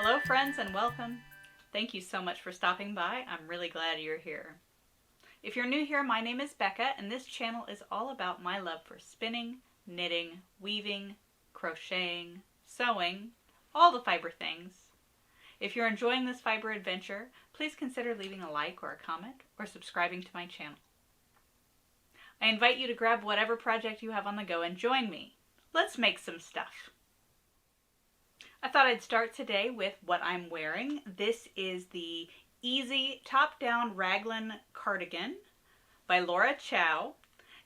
Hello friends and welcome. Thank you so much for stopping by. I'm really glad you're here. If you're new here, my name is Becca and this channel is all about my love for spinning, knitting, weaving, crocheting, sewing, all the fiber things. If you're enjoying this fiber adventure, please consider leaving a like or a comment or subscribing to my channel. I invite you to grab whatever project you have on the go and join me. Let's make some stuff. I thought I'd start today with what I'm wearing. This is the Easy Top-Down Raglan Cardigan by Chau,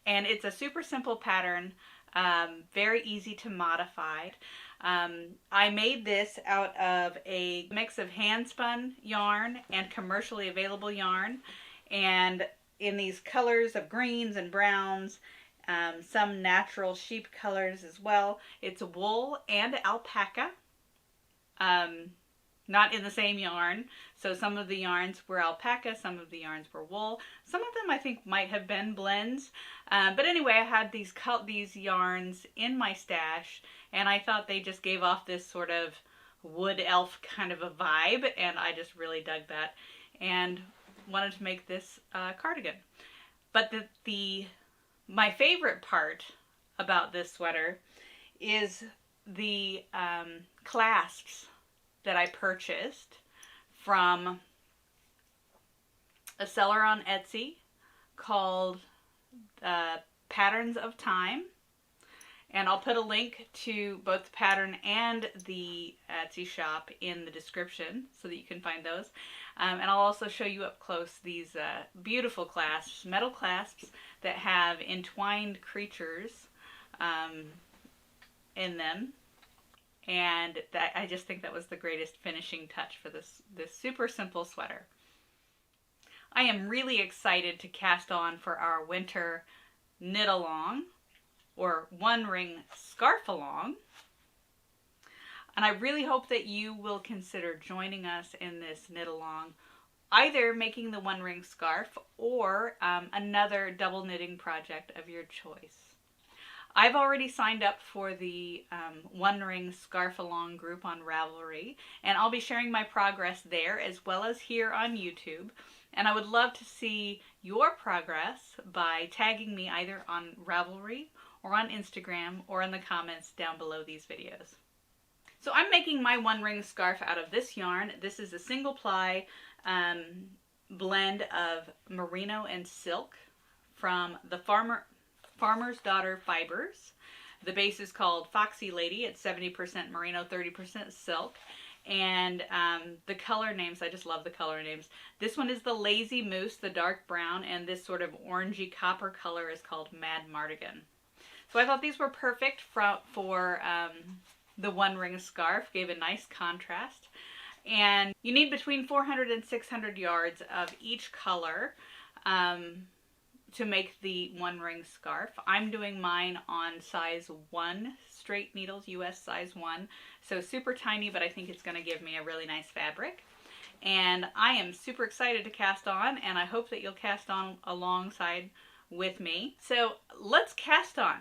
and it's a super simple pattern, very easy to modify. I made this out of a mix of hand-spun yarn and commercially available yarn, and in these colors of greens and browns, some natural sheep colors as well. It's wool and alpaca. Not in the same yarn. So some of the yarns were alpaca, some of the yarns were wool. Some of them I think might have been blends. But anyway, I had these yarns in my stash, and I thought they just gave off this sort of wood elf kind of a vibe, and I just really dug that and wanted to make this cardigan. But my favorite part about this sweater is the clasps that I purchased from a seller on Etsy called Patterns of Time, and I'll put a link to both the pattern and the Etsy shop in the description so that you can find those. And I'll also show you up close these beautiful clasps, metal clasps that have entwined creatures in them. And I just think that was the greatest finishing touch for this super simple sweater. I am really excited to cast on for our winter knit along, or one ring scarf along. And I really hope that you will consider joining us in this knit along, either making the one ring scarf or another double knitting project of your choice. I've already signed up for the One Ring Scarf Along group on Ravelry, and I'll be sharing my progress there as well as here on YouTube. And I would love to see your progress by tagging me either on Ravelry or on Instagram or in the comments down below these videos. So I'm making my one ring scarf out of this yarn. This is a single ply blend of merino and silk from the Farmer's Daughter Fibers. The base is called Foxy Lady. It's 70% merino, 30% silk. And the color names, I just love the color names. This one is the Lazy Moose, the dark brown, and this sort of orangey copper color is called Mad Mardigan. So I thought these were perfect for the one ring scarf, gave a nice contrast. And you need between 400 and 600 yards of each color to make the one ring scarf. I'm doing mine on size 1 straight needles, US size 1. So super tiny, but I think it's going to give me a really nice fabric. And I am super excited to cast on, and I hope that you'll cast on alongside with me. So let's cast on.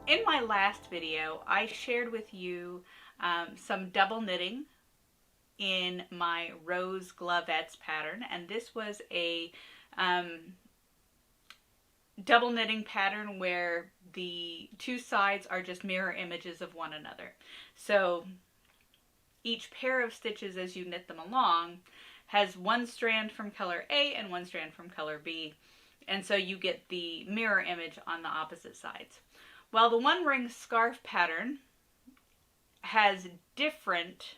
In my last video, I shared with you some double knitting in my Rose Glovettes pattern, and this was a double knitting pattern where the two sides are just mirror images of one another. So each pair of stitches as you knit them along has one strand from color A and one strand from color B, and so you get the mirror image on the opposite sides. While the one ring scarf pattern has different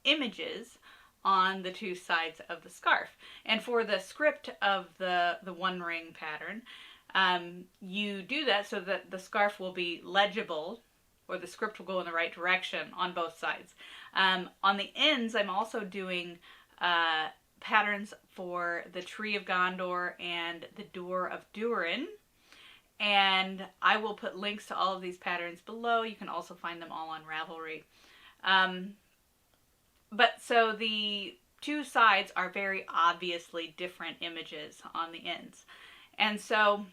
images on the two sides of the scarf. And for the script of the one ring pattern, you do that so that the scarf will be legible, or the script will go in the right direction on both sides. On the ends, I'm also doing patterns for the Tree of Gondor and the Door of Durin. And I will put links to all of these patterns below. You can also find them all on Ravelry. But so the two sides are very obviously different images on the ends. And so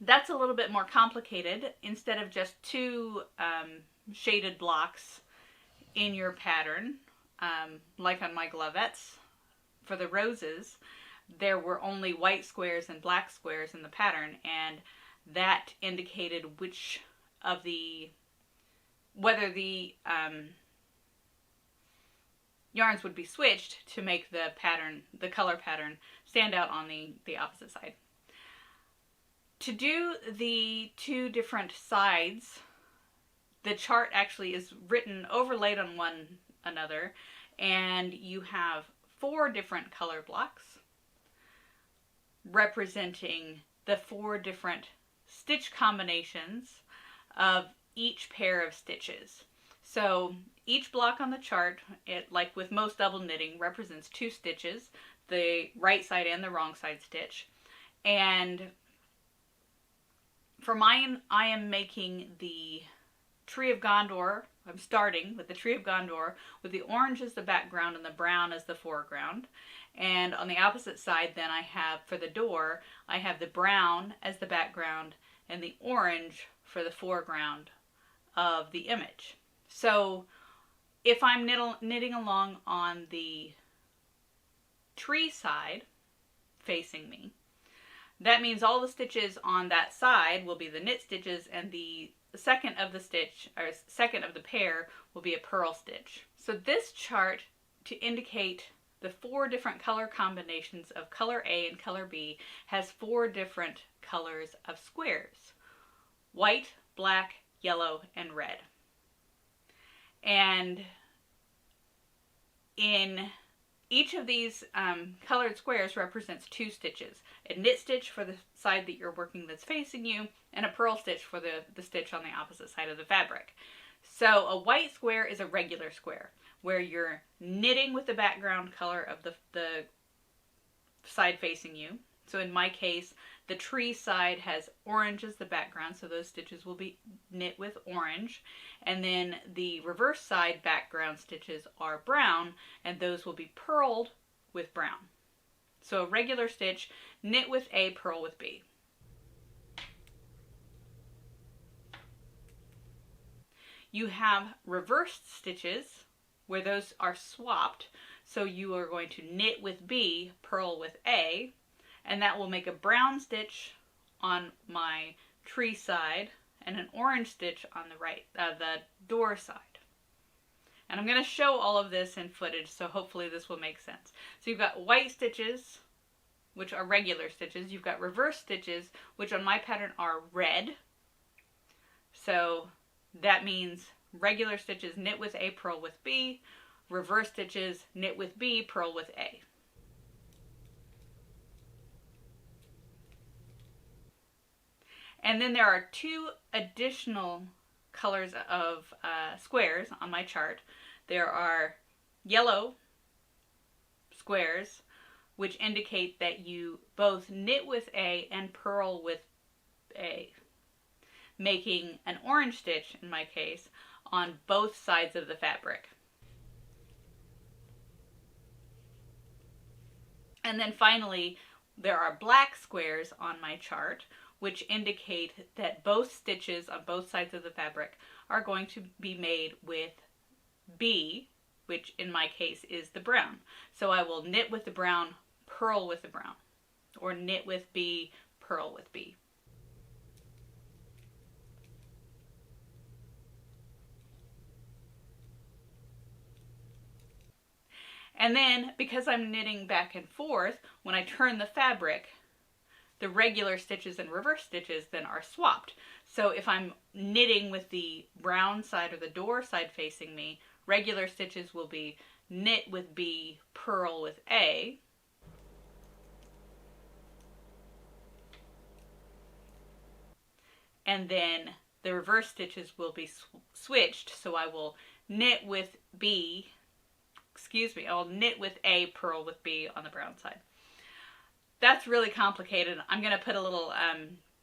that's a little bit more complicated. Instead of just two shaded blocks in your pattern, like on my glovettes for the roses, there were only white squares and black squares in the pattern, and that indicated which of the, whether the yarns would be switched to make the pattern, the color pattern, stand out on the opposite side. To do the two different sides, the chart actually is written overlaid on one another, and you have 4 different color blocks representing the 4 different stitch combinations of each pair of stitches. So each block on the chart, like with most double knitting, represents 2 stitches, the right side and the wrong side stitch. And for mine, I am making the Tree of Gondor. I'm starting with the Tree of Gondor with the orange as the background and the brown as the foreground. And on the opposite side, then I have, for the door, I have the brown as the background and the orange for the foreground of the image. So if I'm knitting along on the tree side facing me, that means all the stitches on that side will be the knit stitches, and the second of the stitch, or second of the pair, will be a purl stitch. So this chart, to indicate the 4 different color combinations of color A and color B, has 4 different colors of squares: white, black, yellow, and red. And in each of these colored squares represents 2 stitches. A knit stitch for the side that you're working that's facing you, and a purl stitch for the stitch on the opposite side of the fabric. So a white square is a regular square, where you're knitting with the background color of the side facing you. So in my case, the tree side has orange as the background, so those stitches will be knit with orange. And then the reverse side background stitches are brown, and those will be purled with brown. So a regular stitch, knit with A, purl with B. You have reversed stitches where those are swapped. So you are going to knit with B, purl with A, and that will make a brown stitch on my tree side and an orange stitch on the right, the door side. And I'm going to show all of this in footage, so hopefully this will make sense. So you've got white stitches, which are regular stitches. You've got reverse stitches, which on my pattern are red. So that means regular stitches, knit with A, purl with B. Reverse stitches, knit with B, purl with A. And then there are 2 additional colors of squares on my chart. There are yellow squares, which indicate that you both knit with A and purl with A, making an orange stitch, in my case, on both sides of the fabric. And then finally, there are black squares on my chart, which indicate that both stitches on both sides of the fabric are going to be made with B, which in my case is the brown. So I will knit with the brown, purl with the brown, or knit with B, purl with B. And then, because I'm knitting back and forth, when I turn the fabric, the regular stitches and reverse stitches then are swapped. So if I'm knitting with the brown side or the door side facing me, regular stitches will be knit with B, purl with A. And then the reverse stitches will be switched, so I will knit with B, I'll knit with A, purl with B on the brown side. That's really complicated. I'm going to put a little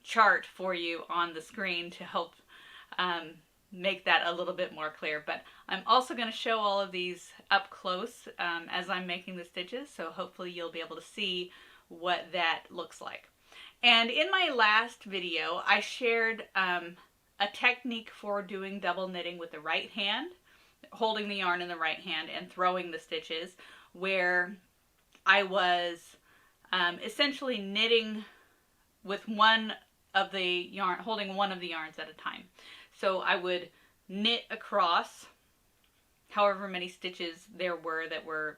chart for you on the screen to help make that a little bit more clear. But I'm also going to show all of these up close as I'm making the stitches, so hopefully you'll be able to see what that looks like. And in my last video, I shared a technique for doing double knitting with the right hand, holding the yarn in the right hand and throwing the stitches, where I was essentially knitting with one of the yarn, holding one of the yarns at a time. So I would knit across however many stitches there were that were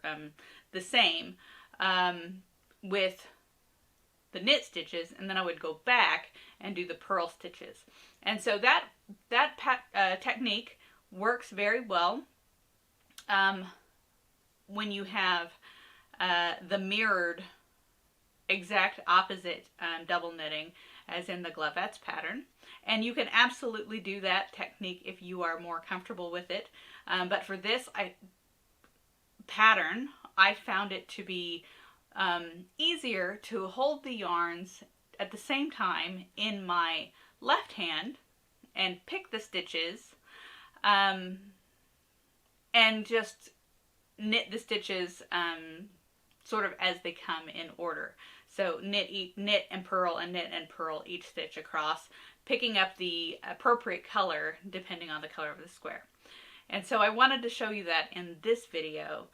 the same with the knit stitches, and then I would go back and do the purl stitches. And so that technique works very well when you have the mirrored exact opposite double knitting as in the glovettes pattern. And you can absolutely do that technique if you are more comfortable with it. But for this pattern, I found it to be easier to hold the yarns at the same time in my left hand and pick the stitches and just knit the stitches sort of as they come in order. So knit and purl and knit and purl each stitch across, picking up the appropriate color depending on the color of the square. And so I wanted to show you that in this video.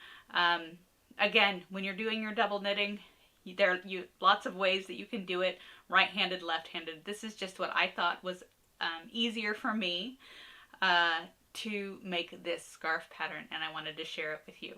Again, when you're doing your double knitting, there are lots of ways that you can do it, right-handed, left-handed. This is just what I thought was easier for me to make this scarf pattern, and I wanted to share it with you.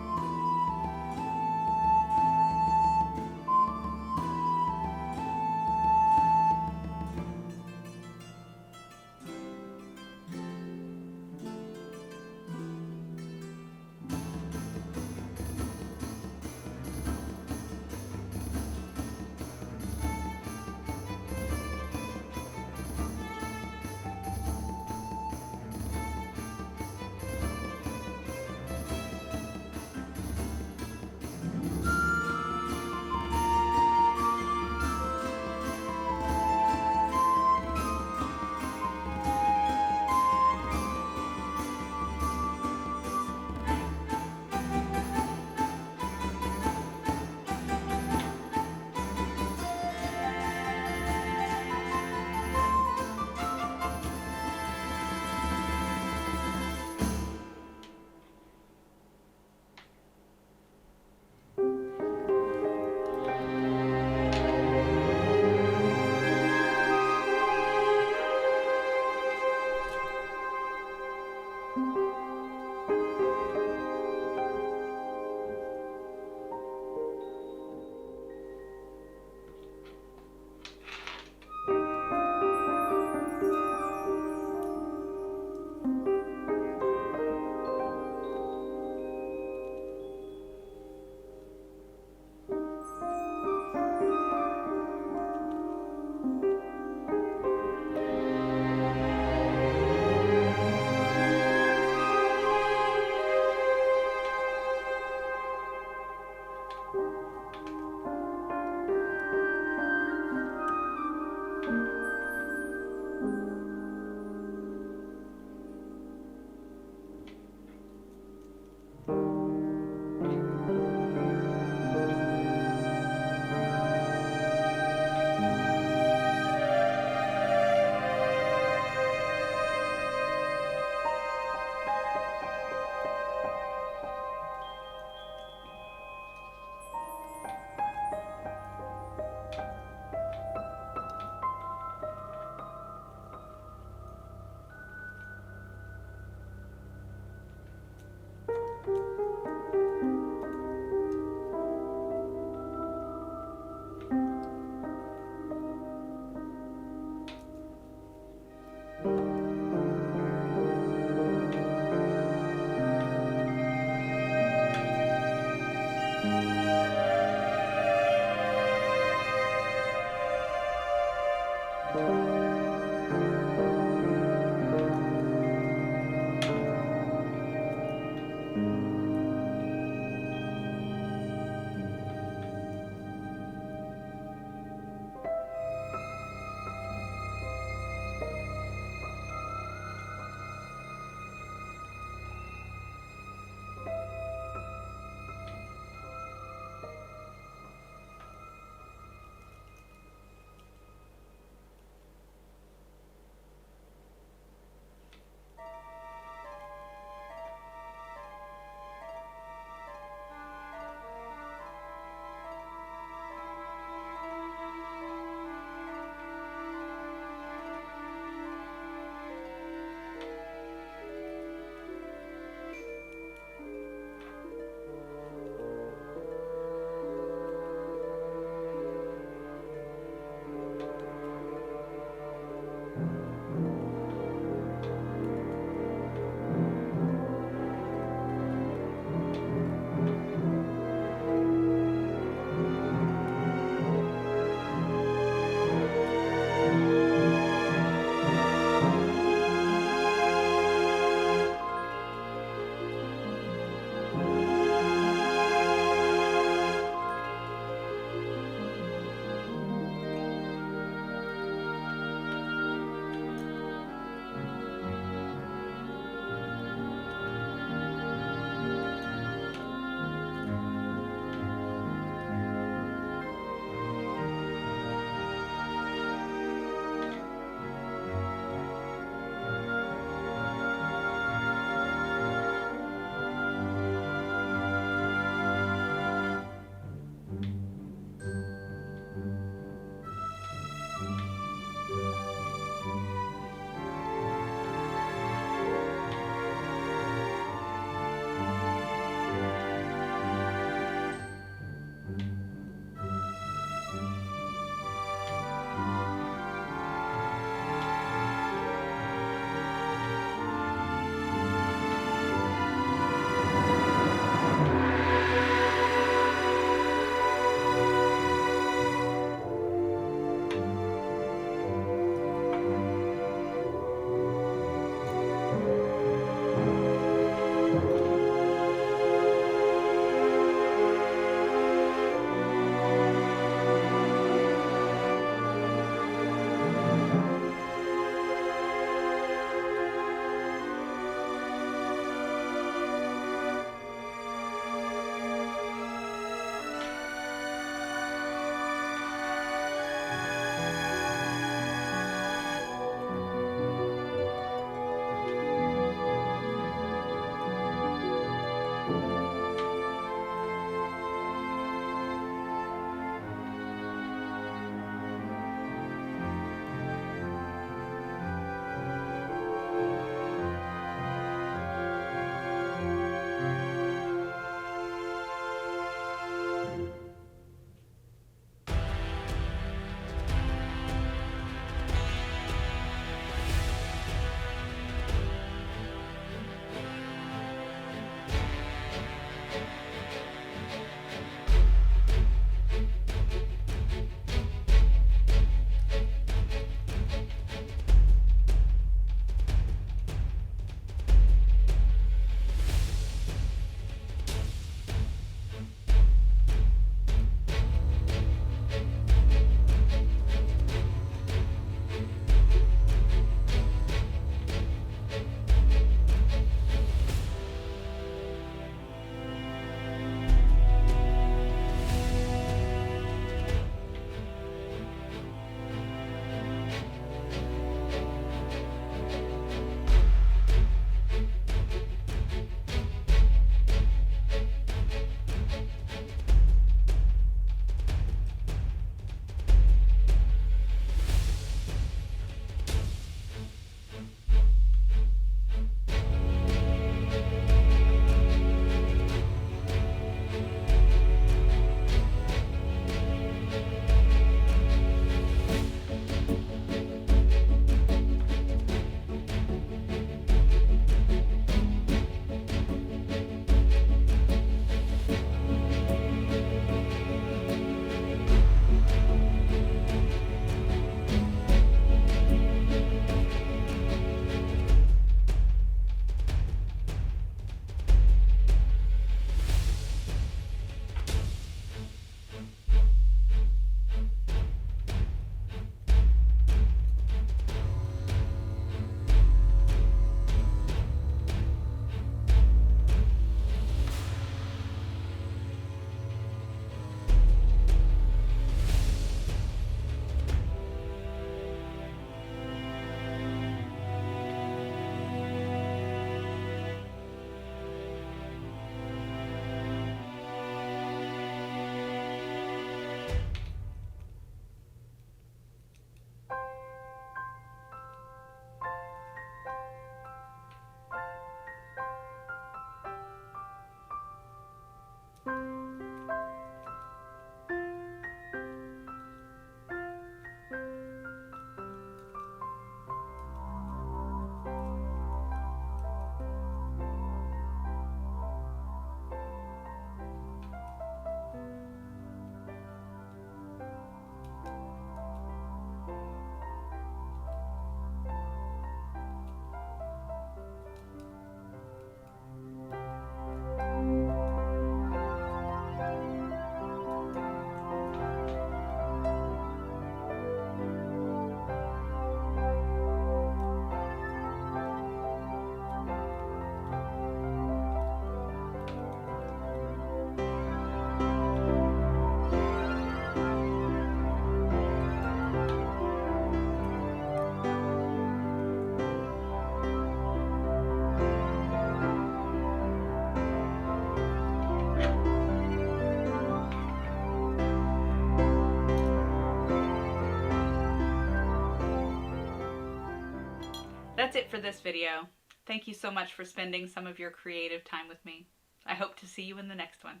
That's it for this video. Thank you so much for spending some of your creative time with me. I hope to see you in the next one.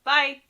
Bye!